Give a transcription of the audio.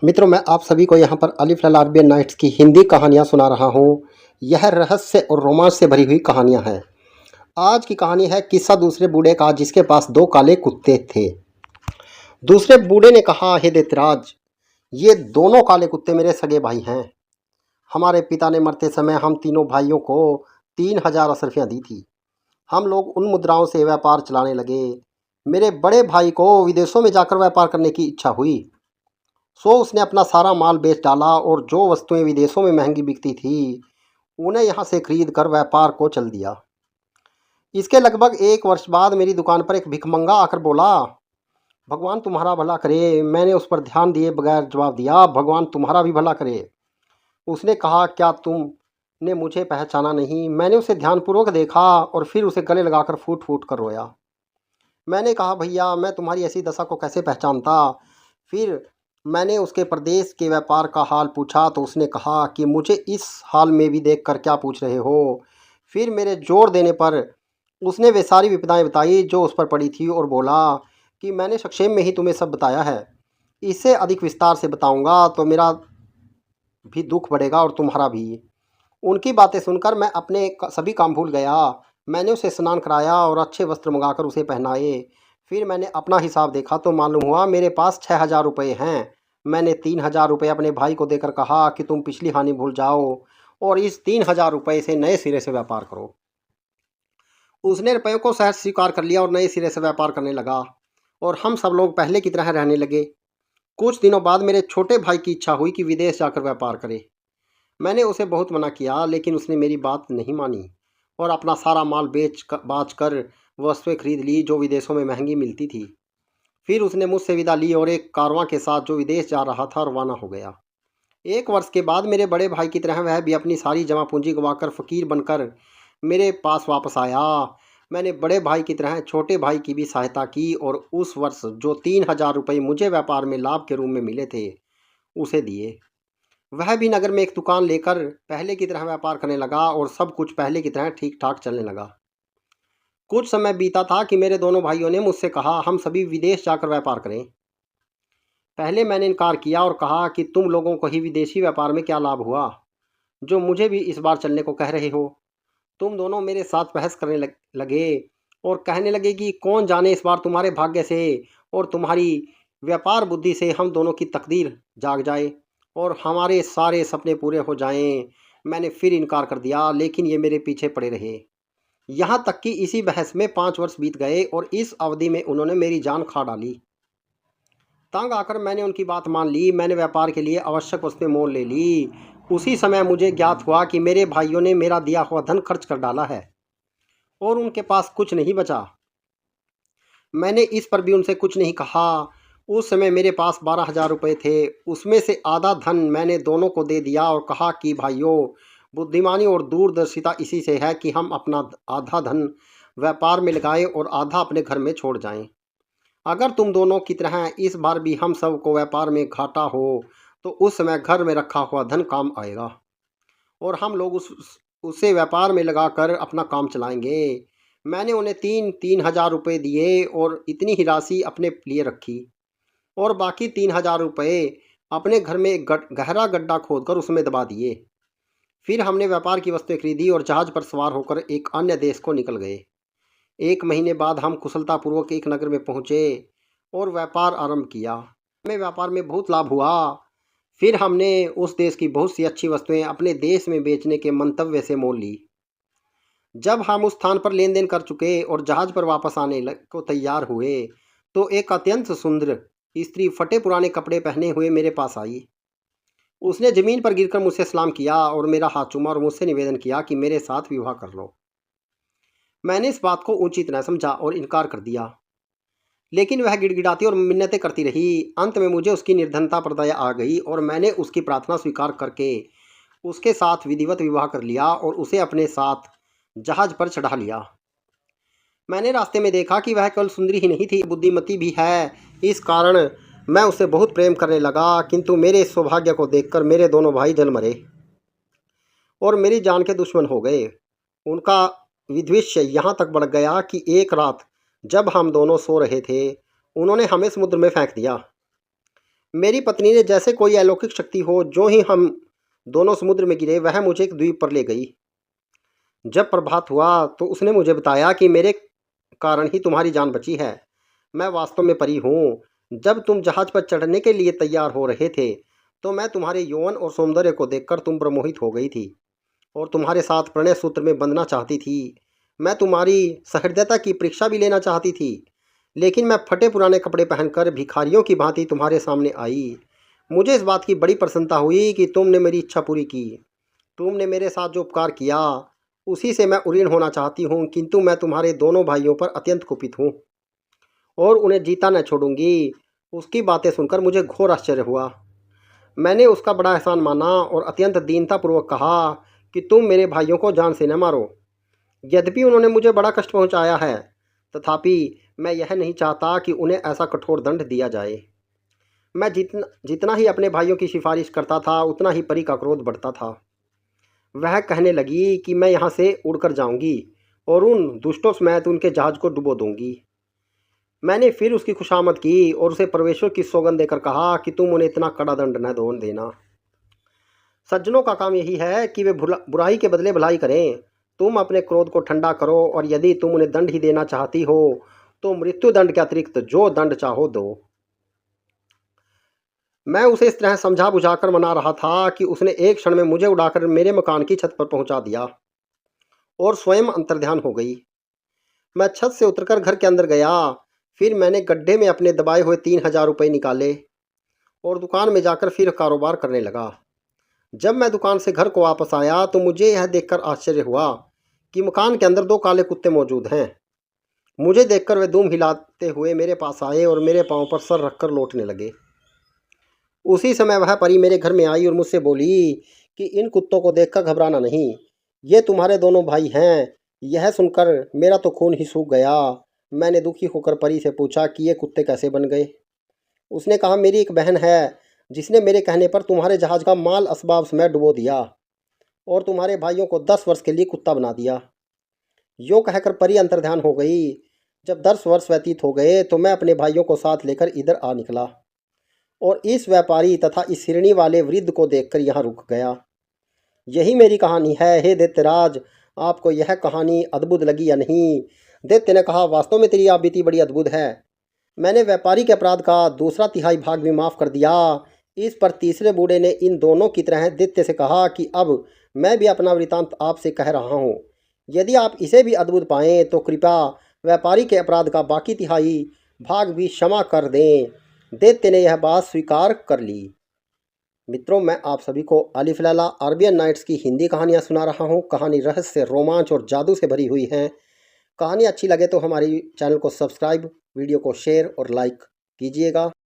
मित्रों, मैं आप सभी को यहाँ पर अलिफ लैला अरबियन नाइट्स की हिंदी कहानियाँ सुना रहा हूँ। यह रहस्य और रोमांच से भरी हुई कहानियाँ हैं। आज की कहानी है किस्सा दूसरे बूढ़े का, जिसके पास दो काले कुत्ते थे। दूसरे बूढ़े ने कहा, हे दैत्यराज, ये दोनों काले कुत्ते मेरे सगे भाई हैं। हमारे पिता ने मरते समय हम तीनों भाइयों को 3,000 अशर्फियाँ दी थी। हम लोग उन मुद्राओं से व्यापार चलाने लगे। मेरे बड़े भाई को विदेशों में जाकर व्यापार करने की इच्छा हुई, सो उसने अपना सारा माल बेच डाला और जो वस्तुएं विदेशों में महंगी बिकती थी उन्हें यहाँ से खरीद कर व्यापार को चल दिया। इसके लगभग 1 वर्ष बाद मेरी दुकान पर एक भिखमंगा आकर बोला, भगवान तुम्हारा भला करे। मैंने उस पर ध्यान दिए बगैर जवाब दिया, भगवान तुम्हारा भी भला करे। उसने कहा, क्या तुमने मुझे पहचाना नहीं? मैंने उसे ध्यानपूर्वक देखा और फिर उसे गले लगाकर फूट फूट कर रोया। मैंने कहा, भैया, मैं तुम्हारी ऐसी दशा को कैसे पहचानता? फिर मैंने उसके प्रदेश के व्यापार का हाल पूछा तो उसने कहा कि मुझे इस हाल में भी देखकर क्या पूछ रहे हो? फिर मेरे जोर देने पर उसने वे सारी विपदाएं बताई जो उस पर पड़ी थी और बोला कि मैंने संक्षेप में ही तुम्हें सब बताया है। इससे अधिक विस्तार से बताऊंगा तो मेरा भी दुख बढ़ेगा और तुम्हारा भी। उनकी बातें सुनकर मैं अपने सभी काम भूल गया। मैंने उसे स्नान कराया और अच्छे वस्त्र मंगाकर उसे पहनाए। फिर मैंने अपना हिसाब देखा तो मालूम हुआ मेरे पास 6,000 रुपये हैं। मैंने 3,000 रुपये अपने भाई को देकर कहा कि तुम पिछली हानि भूल जाओ और इस 3,000 रुपये से नए सिरे से व्यापार करो। उसने रुपयों को सहज स्वीकार कर लिया और नए सिरे से व्यापार करने लगा और हम सब लोग पहले की तरह रहने लगे। कुछ दिनों बाद मेरे छोटे भाई की इच्छा हुई कि विदेश जाकर व्यापार करे। मैंने उसे बहुत मना किया, लेकिन उसने मेरी बात नहीं मानी और अपना सारा माल बाच कर वस्तुएं खरीद ली जो विदेशों में महंगी मिलती थी। फिर उसने मुझसे विदा ली और एक कारवां के साथ जो विदेश जा रहा था रवाना हो गया। 1 वर्ष के बाद मेरे बड़े भाई की तरह वह भी अपनी सारी जमा पूंजी गंवाकर फकीर बनकर मेरे पास वापस आया। मैंने बड़े भाई की तरह छोटे भाई की भी सहायता की और उस वर्ष जो 3,000 रुपये मुझे व्यापार में लाभ के रूप में मिले थे उसे दिए। वह भी नगर में एक दुकान लेकर पहले की तरह व्यापार करने लगा और सब कुछ पहले की तरह ठीक ठाक चलने लगा। कुछ समय बीता था कि मेरे दोनों भाइयों ने मुझसे कहा, हम सभी विदेश जाकर व्यापार करें। पहले मैंने इनकार किया और कहा कि तुम लोगों को ही विदेशी व्यापार में क्या लाभ हुआ जो मुझे भी इस बार चलने को कह रहे हो? तुम दोनों मेरे साथ बहस करने लगे और कहने लगे कि कौन जाने इस बार तुम्हारे भाग्य से और तुम्हारी व्यापार बुद्धि से हम दोनों की तकदीर जाग जाए और हमारे सारे सपने पूरे हो जाएं। मैंने फिर इनकार कर दिया, लेकिन ये मेरे पीछे पड़े रहे। यहाँ तक कि इसी बहस में 5 वर्ष बीत गए और इस अवधि में उन्होंने मेरी जान खा डाली। तंग आकर मैंने उनकी बात मान ली। मैंने व्यापार के लिए आवश्यक वस्तुएं मोल ले ली। उसी समय मुझे ज्ञात हुआ कि मेरे भाइयों ने मेरा दिया हुआ धन खर्च कर डाला है और उनके पास कुछ नहीं बचा। मैंने इस पर भी उनसे कुछ नहीं कहा। उस समय मेरे पास 12,000 रुपये थे। उसमें से आधा धन मैंने दोनों को दे दिया और कहा कि भाइयों, बुद्धिमानी और दूरदर्शिता इसी से है कि हम अपना आधा धन व्यापार में लगाएं और आधा अपने घर में छोड़ जाएं। अगर तुम दोनों की तरह इस बार भी हम सब को व्यापार में घाटा हो तो उस समय घर में रखा हुआ धन काम आएगा और हम लोग उसे व्यापार में लगाकर अपना काम चलाएंगे। मैंने उन्हें 3,000 रुपये दिए और इतनी ही राशि अपने लिए रखी और बाकी 3,000 रुपये अपने घर में एक गहरा गड्ढा खोदकर उसमें दबा दिए। फिर हमने व्यापार की वस्तुएं खरीदी और जहाज पर सवार होकर एक अन्य देश को निकल गए। 1 महीने बाद हम कुशलतापूर्वक एक नगर में पहुंचे और व्यापार आरंभ किया। हमें व्यापार में बहुत लाभ हुआ। फिर हमने उस देश की बहुत सी अच्छी वस्तुएं अपने देश में बेचने के मंतव्य से मोल ली। जब हम उस स्थान पर लेन देन कर चुके और जहाज पर वापस आने को तैयार हुए तो एक अत्यंत सुंदर स्त्री फटे पुराने कपड़े पहने हुए मेरे पास आई। उसने जमीन पर गिरकर मुझसे सलाम किया और मेरा हाथ चूमा और मुझसे निवेदन किया कि मेरे साथ विवाह कर लो। मैंने इस बात को ऊंची तरह समझा और इनकार कर दिया, लेकिन वह गिड़गिड़ाती और मिन्नतें करती रही। अंत में मुझे उसकी निर्धनता पर दया आ गई और मैंने उसकी प्रार्थना स्वीकार करके उसके साथ विधिवत विवाह कर लिया और उसे अपने साथ जहाज पर चढ़ा लिया। मैंने रास्ते में देखा कि वह केवल सुंदरी ही नहीं थी, बुद्धिमती भी है। इस कारण मैं उसे बहुत प्रेम करने लगा, किंतु मेरे सौभाग्य को देखकर मेरे दोनों भाई जल मरे और मेरी जान के दुश्मन हो गए। उनका विद्वेष यहाँ तक बढ़ गया कि एक रात जब हम दोनों सो रहे थे उन्होंने हमें समुद्र में फेंक दिया। मेरी पत्नी ने जैसे कोई अलौकिक शक्ति हो, जो ही हम दोनों समुद्र में गिरे वह मुझे एक द्वीप पर ले गई। जब प्रभात हुआ तो उसने मुझे बताया कि मेरे कारण ही तुम्हारी जान बची है। मैं वास्तव में परी हूँ। जब तुम जहाज पर चढ़ने के लिए तैयार हो रहे थे तो मैं तुम्हारे यौवन और सौंदर्य को देखकर तुम पर मोहित हो गई थी और तुम्हारे साथ प्रणय सूत्र में बंधना चाहती थी। मैं तुम्हारी सहृदयता की परीक्षा भी लेना चाहती थी, लेकिन मैं फटे पुराने कपड़े पहनकर भिखारियों की भांति तुम्हारे सामने आई। मुझे इस बात की बड़ी प्रसन्नता हुई कि तुमने मेरी इच्छा पूरी की। तुमने मेरे साथ जो उपकार किया उसी से मैं उऋण होना चाहती हूँ, किंतु मैं तुम्हारे दोनों भाइयों पर अत्यंत कुपित हूँ और उन्हें जीता न छोड़ूंगी। उसकी बातें सुनकर मुझे घोर आश्चर्य हुआ। मैंने उसका बड़ा एहसान माना और अत्यंत दीनतापूर्वक कहा कि तुम मेरे भाइयों को जान से न मारो। यद्यपि उन्होंने मुझे बड़ा कष्ट पहुंचाया है, तथापि मैं यह नहीं चाहता कि उन्हें ऐसा कठोर दंड दिया जाए। मैं जितना जितना ही अपने भाइयों की सिफारिश करता था उतना ही परी का क्रोध बढ़ता था। वह कहने लगी कि मैं यहाँ से उड़कर जाऊंगी और उन दुष्टों समेत उनके जहाज को डुबो दूंगी। मैंने फिर उसकी खुशामद की और उसे परमेश्वर की सौगंध देकर कहा कि तुम उन्हें इतना कड़ा दंड न दो देना। सज्जनों का काम यही है कि वे बुराई के बदले भलाई करें। तुम अपने क्रोध को ठंडा करो और यदि तुम उन्हें दंड ही देना चाहती हो तो मृत्यु दंड के अतिरिक्त जो दंड चाहो दो। मैं उसे इस तरह समझा बुझाकर मना रहा था कि उसने एक क्षण में मुझे उड़ाकर मेरे मकान की छत पर पहुंचा दिया और स्वयं अंतर्ध्यान हो गई। मैं छत से उतरकर घर के अंदर गया। फिर मैंने गड्ढे में अपने दबाए हुए 3,000 रुपये निकाले और दुकान में जाकर फिर कारोबार करने लगा। जब मैं दुकान से घर को वापस आया तो मुझे यह देखकर आश्चर्य हुआ कि मकान के अंदर 2 काले कुत्ते मौजूद हैं। मुझे देखकर वे दुम हिलाते हुए मेरे पास आए और मेरे पांव पर सर रखकर लौटने लगे। उसी समय वह परी मेरे घर में आई और मुझसे बोली कि इन कुत्तों को देखकर घबराना नहीं, ये तुम्हारे दोनों भाई हैं। यह सुनकर मेरा तो खून ही सूख गया। मैंने दुखी होकर परी से पूछा कि ये कुत्ते कैसे बन गए। उसने कहा, मेरी एक बहन है जिसने मेरे कहने पर तुम्हारे जहाज का माल असबाब समेत डुबो दिया और तुम्हारे भाइयों को 10 वर्ष के लिए कुत्ता बना दिया। यूँ कहकर परी अंतर्ध्यान हो गई। जब 10 वर्ष व्यतीत हो गए तो मैं अपने भाइयों को साथ लेकर इधर आ निकला और इस व्यापारी तथा इस हिरणी वाले वृद्ध को देखकर यहाँ रुक गया। यही मेरी कहानी है। हे दैत्यराज, आपको यह कहानी अद्भुत लगी या नहीं? दैत्य ने कहा, वास्तव में तेरी आप बीती बड़ी अद्भुत है। मैंने व्यापारी के अपराध का 2/3 भाग भी माफ़ कर दिया। इस पर तीसरे बूढ़े ने इन दोनों की तरह दैत्य से कहा कि अब मैं भी अपना वृतांत आपसे कह रहा हूँ। यदि आप इसे भी अद्भुत पाएँ तो कृपया व्यापारी के अपराध का बाकी 1/3 भाग भी क्षमा कर दें। दैत्य ने यह बात स्वीकार कर ली। मित्रों, मैं आप सभी को अलिफ लैला अरबियन नाइट्स की हिंदी कहानियाँ सुना रहा हूँ। कहानी रहस्य, रोमांच और जादू से भरी हुई हैं। कहानी अच्छी लगे तो हमारी चैनल को सब्सक्राइब, वीडियो को शेयर और लाइक कीजिएगा।